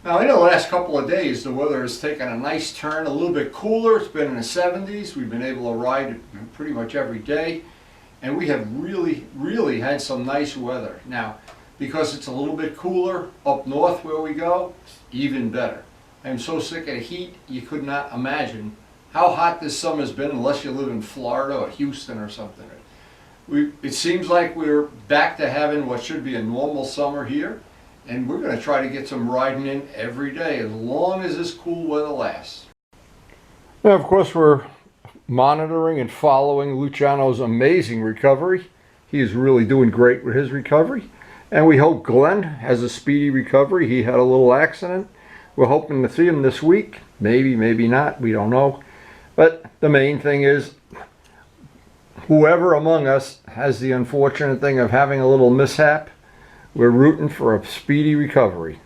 Now, in the last couple of days, the weather has taken a nice turn, a little bit cooler. It's been in the 70s. We've been able to ride it pretty much every day, and we have really had some nice weather. Now, because it's a little bit cooler up north where we go, even better. I'm so sick of the heat, you could not imagine how hot this summer's been unless you live in Florida or Houston or something. It seems like we're back to having what should be a normal summer here. And we're going to try to get some riding in every day as long as this cool weather lasts. Now, of course, we're monitoring and following Luciano's amazing recovery. He is really doing great with his recovery. And we hope Glenn has a speedy recovery. He had a little accident. We're hoping to see him this week. Maybe, maybe not. We don't know. But the main thing is, whoever among us has the unfortunate thing of having a little mishap, we're rooting for a speedy recovery.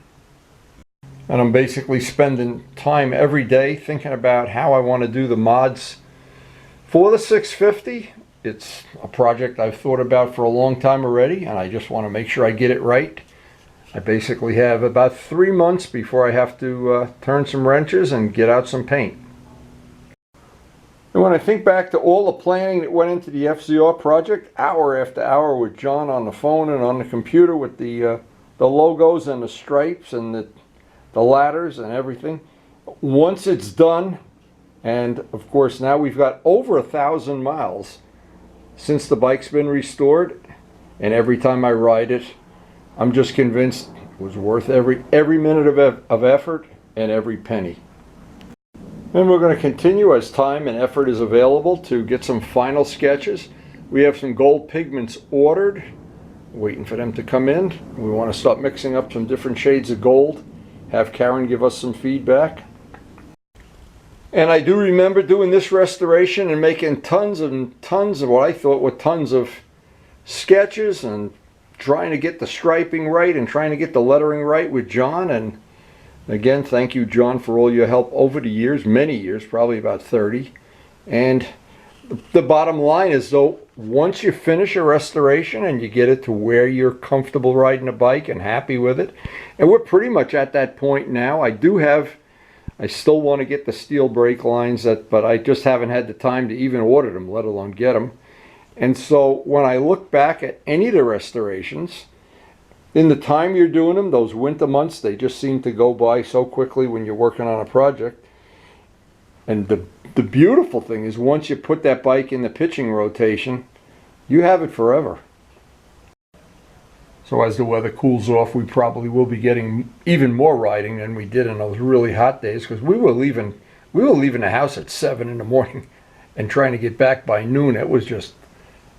And I'm basically spending time every day thinking about how I want to do the mods for the 650. It's a project I've thought about for a long time already, and I just want to make sure I get it right. I basically have about 3 months before I have to turn some wrenches and get out some paint. And when I think back to all the planning that went into the FZR project, hour after hour with John on the phone and on the computer with the logos and the stripes and the ladders and everything. Once it's done, and of course now we've got over 1,000 miles since the bike's been restored, and every time I ride it, I'm just convinced it was worth every minute of effort and every penny. And we're going to continue as time and effort is available to get some final sketches. We have some gold pigments ordered, waiting for them to come in. We want to start mixing up some different shades of gold, have Karen give us some feedback. And I do remember doing this restoration and making tons and tons of what I thought were tons of sketches and trying to get the striping right and trying to get the lettering right with John. And again, thank you, John, for all your help over the years, many years, probably about 30. And the bottom line is, though, once you finish a restoration and you get it to where you're comfortable riding a bike and happy with it, and we're pretty much at that point now. I still want to get the steel brake lines, but I just haven't had the time to even order them, let alone get them. And so when I look back at any of the restorations, in the time you're doing them, those winter months, they just seem to go by so quickly when you're working on a project. And the beautiful thing is, once you put that bike in the pitching rotation, you have it forever. So as the weather cools off, we probably will be getting even more riding than we did in those really hot days, because we were leaving the house at 7 in the morning and trying to get back by noon. It was just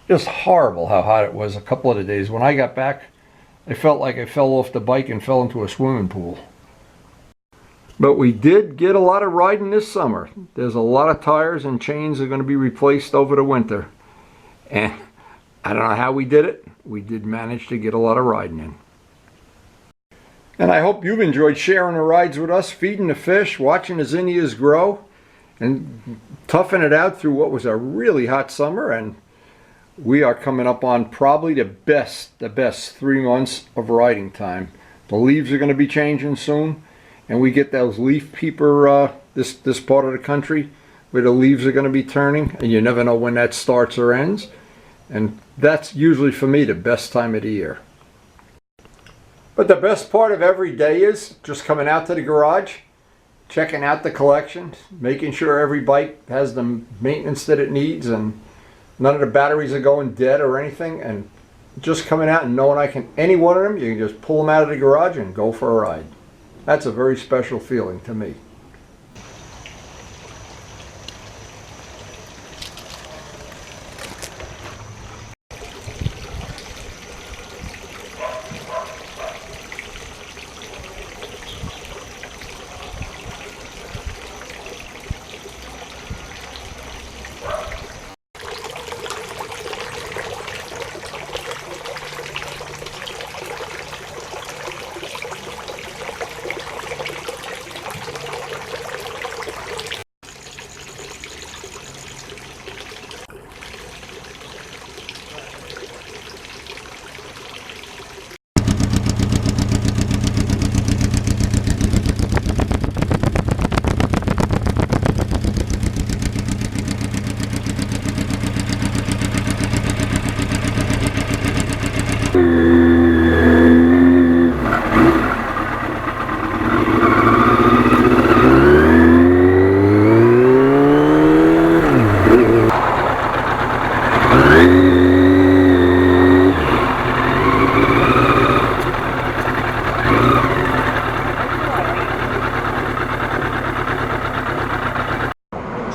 horrible how hot it was a couple of the days. When I got back, I felt like I fell off the bike and fell into a swimming pool. But we did get a lot of riding this summer. There's a lot of tires and chains are going to be replaced over the winter. And I don't know how we did it. We did manage to get a lot of riding in. And I hope you've enjoyed sharing the rides with us, feeding the fish, watching the zinnias grow, and toughing it out through what was a really hot summer. And we are coming up on probably the best 3 months of riding time. The leaves are going to be changing soon, and we get those leaf peeper this part of the country where the leaves are going to be turning, and you never know when that starts or ends. And that's usually, for me, the best time of the year. But the best part of every day is just coming out to the garage, checking out the collection, making sure every bike has the maintenance that it needs and none of the batteries are going dead or anything, and just coming out and knowing any one of them, you can just pull them out of the garage and go for a ride. That's a very special feeling to me.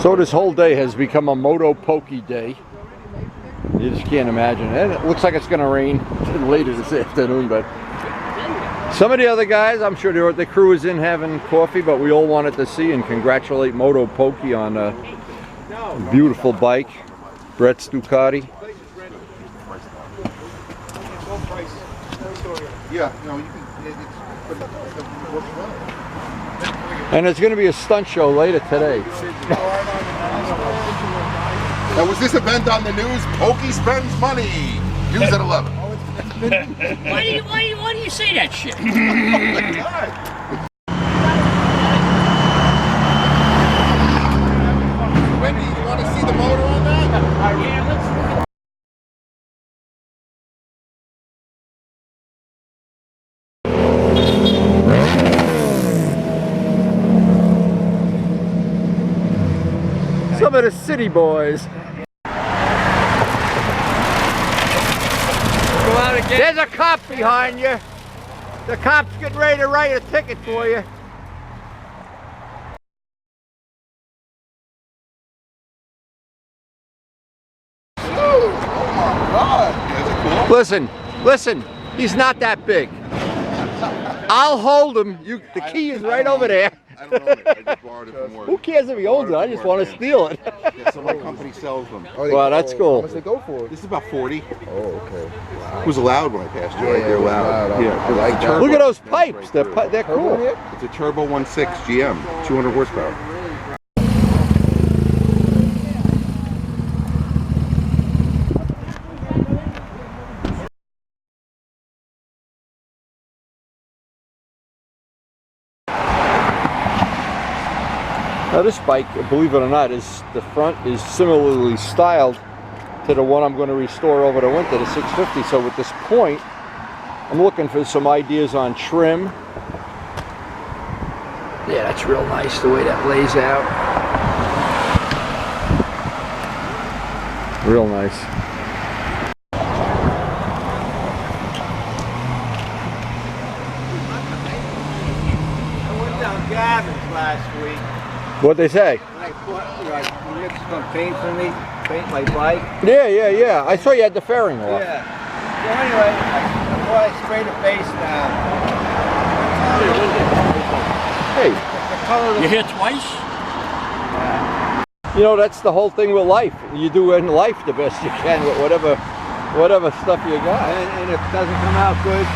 So this whole day has become a Moto Pokey day. You just can't imagine it. It looks like it's going to rain later this afternoon, but some of the other guys, I'm sure the crew is in having coffee, but we all wanted to see and congratulate Moto Pokey on a beautiful bike. Brett's Ducati. Yeah, no, you can. And there's going to be a stunt show later today. Now, was this event on the news? Pokey spends money. News at 11. Why do you say that shit? Oh my God. Wendy, you want to see the motor on that? Yeah, let's. Some of the city boys. Go out again. There's a cop behind you. The cop's getting ready to write a ticket for you. Oh my God. Is it cool? Listen, he's not that big. I'll hold him. The key is right over there. I don't own it. I just borrowed it from work. Who cares if he owns it? I just want to steal it. Yeah, so my company sells them. Well, that's cool. How much they go for? This is about 40. Oh, okay. Wow. It was allowed when I passed you, right? They're loud. Yeah, I like that. Look at those pipes. They're cool. It's a turbo 1.6 GM, 200 horsepower. Now this bike, believe it or not, the front is similarly styled to the one I'm going to restore over the winter, the 650. So at this point, I'm looking for some ideas on trim. Yeah, that's real nice the way that lays out. Real nice. I went down Gavin's last week. What'd they say? And I thought, you mixed some paint for me, paint my bike. Yeah. I saw you had the fairing off. Yeah. So anyway, before I spray the base down, Hey, the color of You the here twice? you know, that's the whole thing with life. You do in life the best you can with whatever stuff you got. and if it doesn't come out good,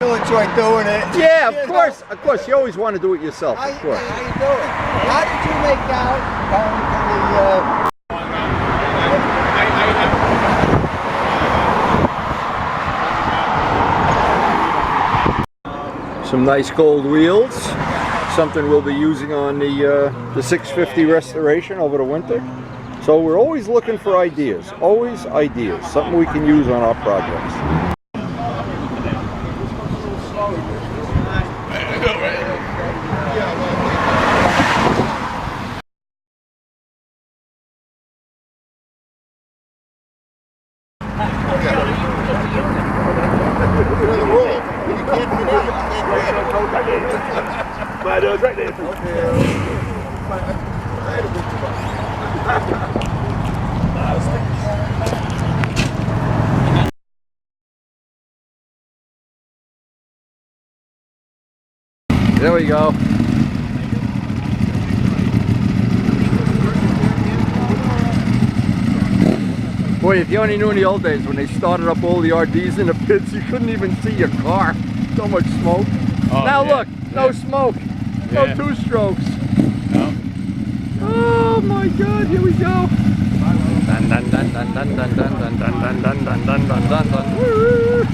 you'll enjoy doing it. Yeah, You of know, course. You always want to do it yourself, How of course. you doing? How did you make out going to Some nice gold wheels. Something we'll be using on the 650 restoration over the winter. So we're always looking for ideas. Always ideas. Something we can use on our projects. There we go. Boy, if you only knew in the old days when they started up all the RDs in the pits, you couldn't even see your car. So much smoke. Oh, Now yeah. look, no smoke. No Yeah. two strokes. No. Oh my God, here we go. Dun dun dun dun dun dun dun dun dun dun dun dun dun dun dun. Woo.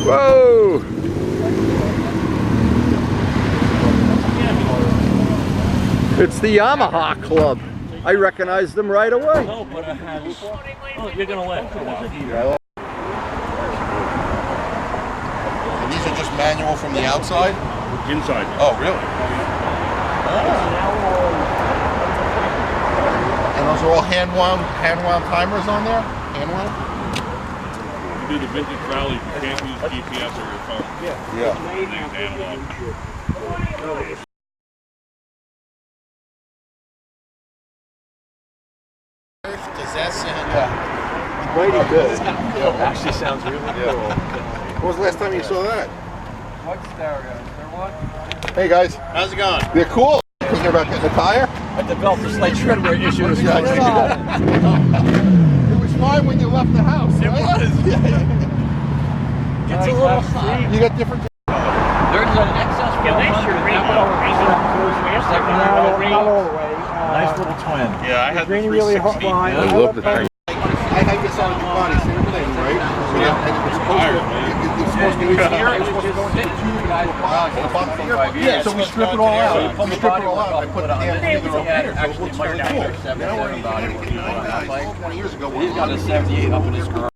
Whoa! It's the Yamaha Club. I recognized them right away. No, but it has. Oh, you're gonna let. And these are just manual from the outside? Inside. Oh, really? And those are all hand-wound timers on there? Hand-wound? You do the vintage rally, you can't use GPS or your phone. Yeah. Everything's analog. Does that sound... Mighty good. Actually sounds really cool. When was the last time you saw that? What's there, what? Hey guys. How's it going? They're cool. Thinking about getting a tire? I developed a slight shredware issue. It was fine when you left the house. It right? was. It's a little hot. You got different... There's an excess. Not all the way. Nice little twin. Yeah, I had the Raining really hot 360. behind. I love the thing. I had this on your body, same thing, right? So yeah, and it's supposed to be here, it's supposed to go into the tube and the bottom here. Yeah, so we strip it all out. We strip it all out. I put the damn thing on here, so it looks really cool. You know what I mean? 20 years ago, He's got a 78 up in his car.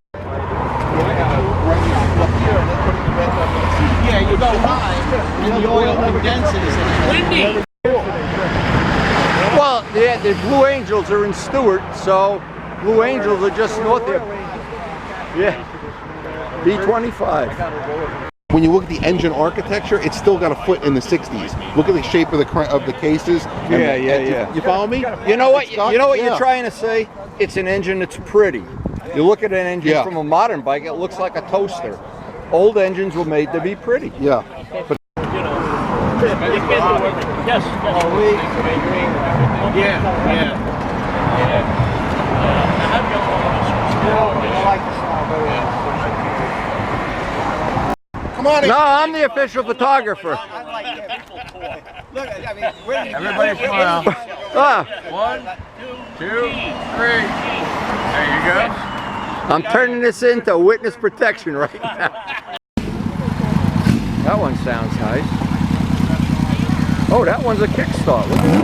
Yeah, you go high, and the oil condenses in it. Well, yeah, the Blue Angels are in Stewart, so Blue Angels are just north of. Yeah. B25. when you look at the engine architecture, it's still got a foot in the 60s. Look at the shape of the cases. Yeah. You follow me? You know what? Got, you know what yeah. you're trying to say? It's an engine that's pretty. You look at an engine from a modern bike, it looks like a toaster. Old engines were made to be pretty. Yeah. But Yes. come on in. No, I'm the official photographer. Look, I mean, Everybody smile. Ah, 1, 2, 3. There you go. I'm turning this into witness protection right now. That one sounds nice. Oh, that one's a kickstart. Look at that.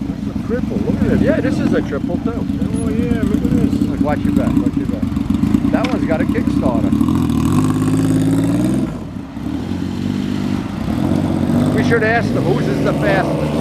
That's a triple. Look at it. Yeah, this is a triple too. Oh yeah, look at this. Look, watch your back. Watch your back. That one's got a Kickstarter. We should ask them, whose is the fastest?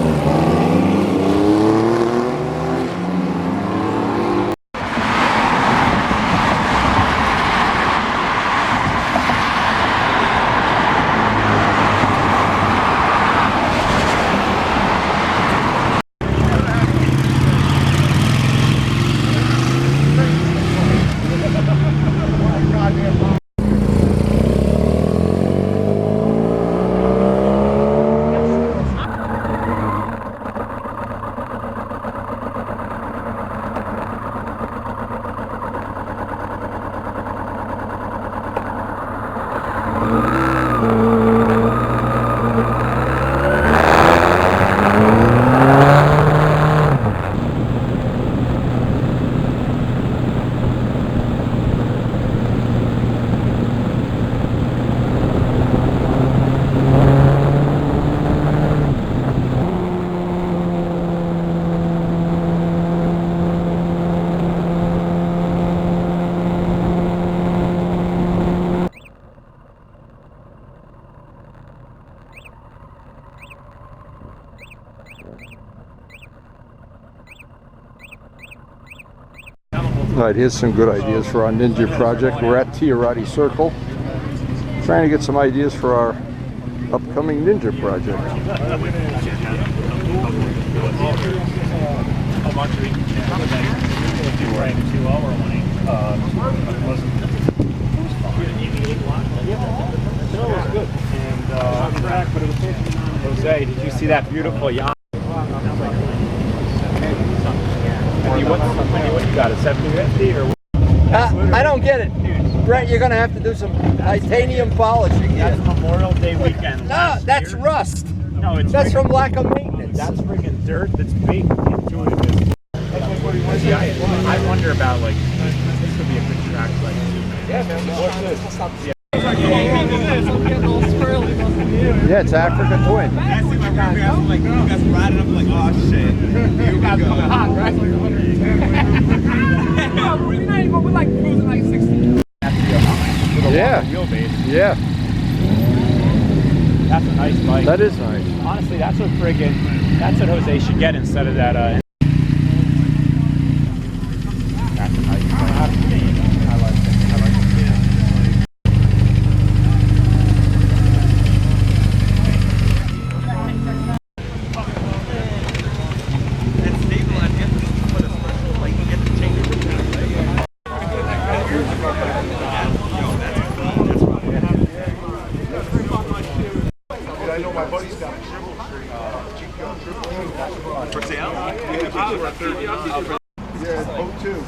All right, here's some good ideas for our Ninja project. We're at Tiarati Circle, trying to get some ideas for our upcoming Ninja project. Jose, did you see that beautiful yacht? What you got, a 750 or what? I don't get it. Brett, you're going to have to do some titanium polishing here. That's Memorial Day weekend. No, that's rust. No, it's That's from lack of maintenance. That's freaking dirt that's baked into it. I wonder about, like, this could be a good track, like, Yeah, Yeah, it's Africa Twin. That's like my friend, I'm like, you guys riding up, like, oh shit. Here we go. Hot, right? We're not even, we're like cruising like 60. Yeah. Wheelbase. Yeah, That's a nice bike. that is nice. Honestly, that's what Jose should get instead of that. That's a nice bike. I like it. I know my buddy's got a triple GPR triple. For sale? Yeah, it's boat 2.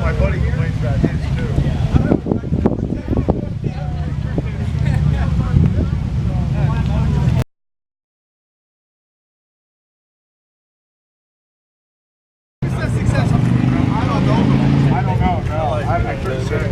My buddy claims that his too. I don't know. I couldn't say.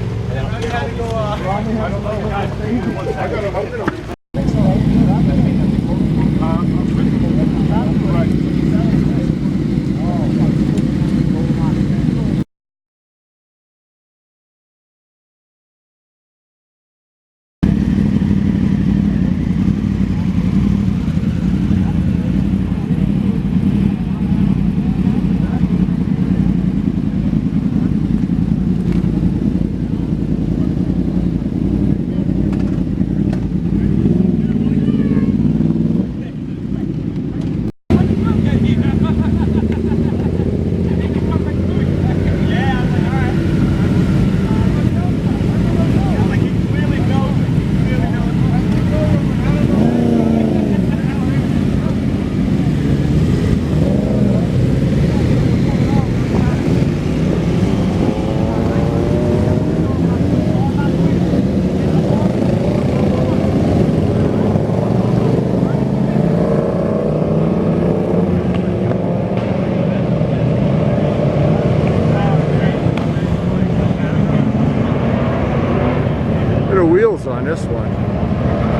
Look at the wheels on this one.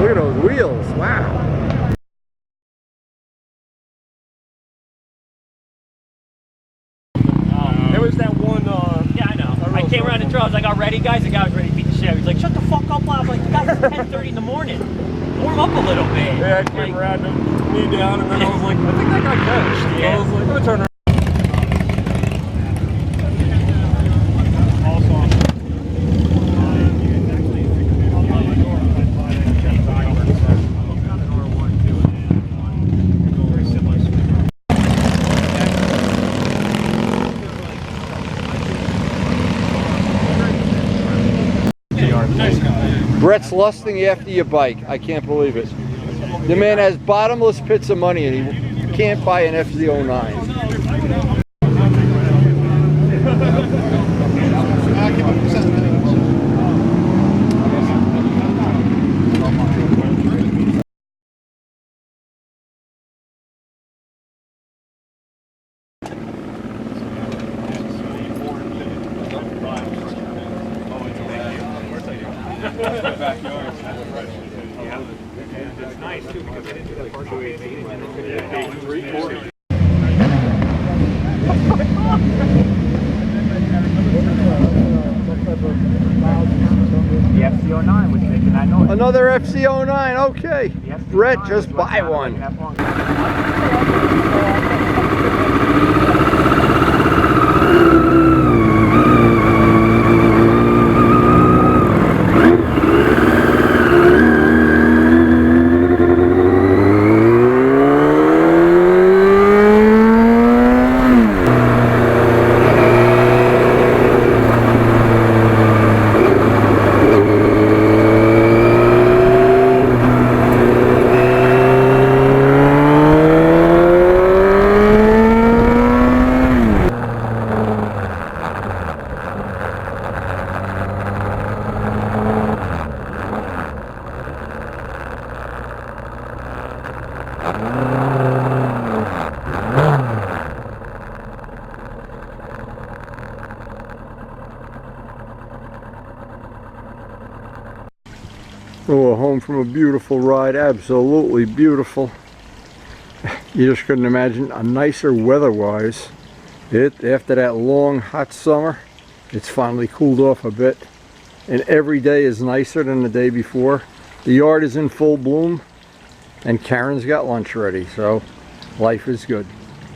Look at those wheels. Wow. There was that one. Yeah, I know. I came around the trail. I was like, "All ready, guys?" The guy was ready to beat the shit out. He's like, "Shut the fuck up, Bob!" I'm like, "Guys, it's 10:30 in the morning. Warm up a little bit." Yeah, I came around and knee down, and then I was like, I think that guy finished. Yeah. I was like, I'm gonna turn around. Brett's lusting after your bike. I can't believe it. The man has bottomless pits of money and he can't buy an FZ09. It's nice too because they didn't do that partial 18 and it could have been 3/4. The FZ09 was making that noise. Another FZ09, okay. Brett, just buy one. Oh, home from a beautiful ride, absolutely beautiful. You just couldn't imagine a nicer weather-wise. After that long hot summer, it's finally cooled off a bit, and every day is nicer than the day before. The yard is in full bloom, and Karen's got lunch ready, so life is good.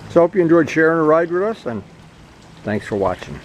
So I hope you enjoyed sharing a ride with us, and thanks for watching.